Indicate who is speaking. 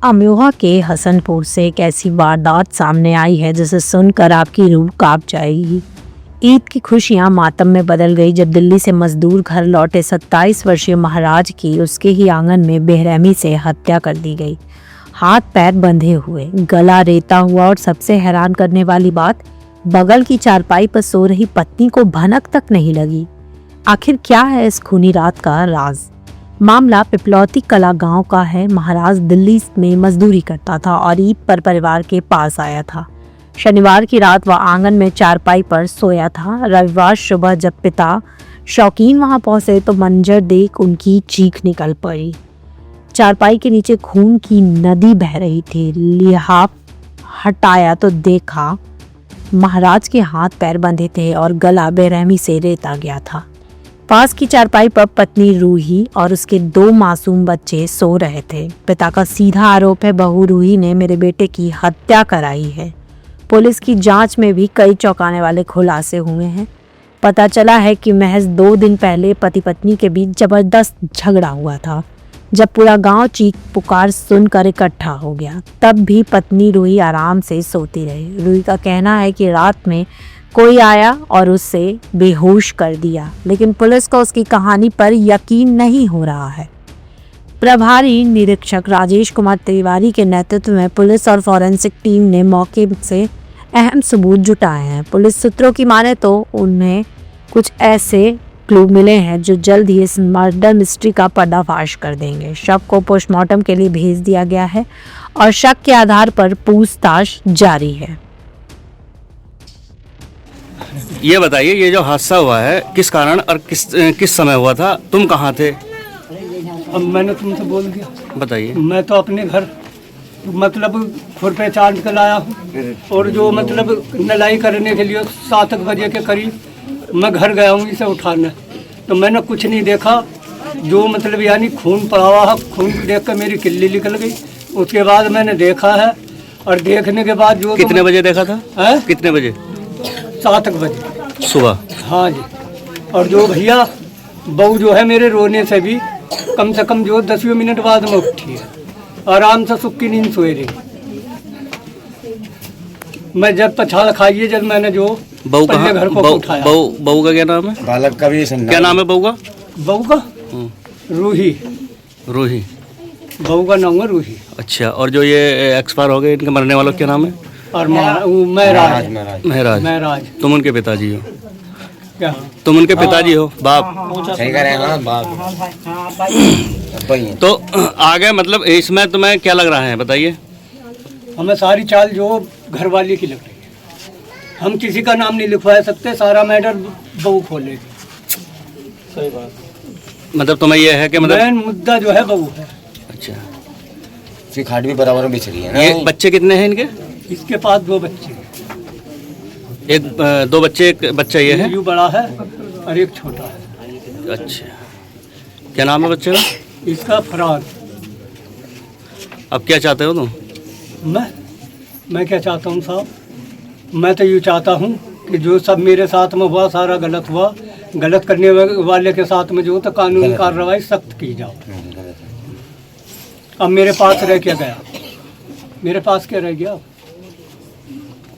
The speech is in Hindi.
Speaker 1: अमरोहा के हसनपुर से एक ऐसी वारदात सामने आई है जिसे सुनकर आपकी रूह कांप जाएगी। ईद की खुशियां मातम में बदल गई जब दिल्ली से मजदूर घर लौटे 27 वर्षीय महाराज की उसके ही आंगन में बेरहमी से हत्या कर दी गई। हाथ पैर बंधे हुए, गला रेता हुआ और सबसे हैरान करने वाली बात, बगल की चारपाई पर सो रही पत्नी को भनक तक नहीं लगी। आखिर क्या है इस खूनी रात का राज? मामला पिपलौती कला गांव का है। महाराज दिल्ली में मजदूरी करता था और ईद पर परिवार के पास आया था। शनिवार की रात वह आंगन में चारपाई पर सोया था। रविवार सुबह जब पिता शौकीन वहां पहुंचे तो मंजर देख उनकी चीख निकल पड़ी। चारपाई के नीचे खून की नदी बह रही थी। लिहाफ हटाया तो देखा महाराज के हाथ पैर बंधे थे और गला बेरहमी से रेता गया था। पास की चारपाई पर पत्नी रूही और उसके 2 मासूम बच्चे सो रहे थे। पिता का सीधा आरोप है, बहू रूही ने मेरे बेटे की हत्या कराई है। पुलिस की जांच में भी कई चौंकाने वाले खुलासे हुए हैं। पता चला है कि महज 2 दिन पहले पति पत्नी के बीच जबरदस्त झगड़ा हुआ था। जब पूरा गांव चीख पुकार सुनकर इकट्ठा हो गया, तब भी पत्नी रूही आराम से सोती रही। रूही का कहना है कि रात में कोई आया और उसे बेहोश कर दिया, लेकिन पुलिस को उसकी कहानी पर यकीन नहीं हो रहा है। प्रभारी निरीक्षक राजेश कुमार तिवारी के नेतृत्व में पुलिस और फॉरेंसिक टीम ने मौके से अहम सबूत जुटाए हैं। पुलिस सूत्रों की माने तो उन्हें कुछ ऐसे क्लू मिले हैं जो जल्द ही इस मर्डर मिस्ट्री का पर्दाफाश कर देंगे। शव को पोस्टमार्टम के लिए भेज दिया गया है और शक के आधार पर पूछताछ जारी है।
Speaker 2: ये बताइए, ये जो हादसा हुआ है किस कारण और किस समय हुआ था? तुम कहाँ थे?
Speaker 3: अब मैंने तुमसे बोल दिया।
Speaker 2: बताइए।
Speaker 3: मैं तो अपने घर मतलब खुरपे चांद कर लाया हूँ और जो मतलब नलाई करने के लिए 7 बजे के करीब मैं घर गया हूँ इसे उठाने, तो मैंने कुछ नहीं देखा। जो मतलब यानी खून पड़ा हुआ है, खून देख कर मेरी किल्ली निकल गई। उसके बाद मैंने देखा है और देखने के बाद जो
Speaker 2: कितने बजे देखा था?
Speaker 3: है
Speaker 2: कितने बजे?
Speaker 3: 7 बजे
Speaker 2: सुबह।
Speaker 3: हाँ जी। और जो भैया बहू जो है मेरे रोने से भी कम से कम जो 10 मिनट बाद में उठी है, आराम से सुख की नींद सोए रही। मैं जब पछाड़ खाइए जब मैंने जो
Speaker 2: बहू का
Speaker 3: घर को उठाया।
Speaker 2: बहू का क्या नाम है?
Speaker 4: बालक का भी
Speaker 2: क्या नाम है बहू का?
Speaker 3: बहू का रूही।
Speaker 2: रूही।
Speaker 3: बहू का नाम है रूही।
Speaker 2: अच्छा, और जो ये एक्सपायर हो गए इनके मरने वालों क्या नाम है?
Speaker 3: और महराज।
Speaker 2: महराज। तुम उनके पिताजी हो?
Speaker 3: क्या
Speaker 2: तुम उनके पिताजी हो? बाप?
Speaker 4: सही कह रहे हैं ना, बाप।
Speaker 2: तो आगे मतलब इसमें तुम्हें क्या लग रहा है बताइए?
Speaker 3: हमें सारी चाल जो घर वाले की लग रही है। हम किसी का नाम नहीं लिखवा सकते, सारा मैटर बहू खोलेगी। सही बात।
Speaker 2: मतलब तुम्हें यह है कि मतलब
Speaker 3: मेन मुद्दा जो है बहू है।
Speaker 2: अच्छा,
Speaker 4: फिर खाट भी बराबर में बिछ रही है ना।
Speaker 2: ये बच्चे कितने हैं इनके?
Speaker 3: इसके पास 2 बच्चे,
Speaker 2: 2 बच्चे, एक बच्चा ये है?
Speaker 3: यूँ बड़ा है और एक छोटा है।
Speaker 2: अच्छा, क्या नाम है बच्चे का?
Speaker 3: इसका फराज।
Speaker 2: अब क्या चाहते हो तुम?
Speaker 3: मैं क्या चाहता हूँ साहब, मैं तो यूँ चाहता हूँ कि जो सब मेरे साथ में हुआ सारा गलत हुआ। गलत करने वाले के साथ में जो तो कानूनी कार्रवाई सख्त की जाओ। अब मेरे पास रह क्या गया? मेरे पास क्या रह गया?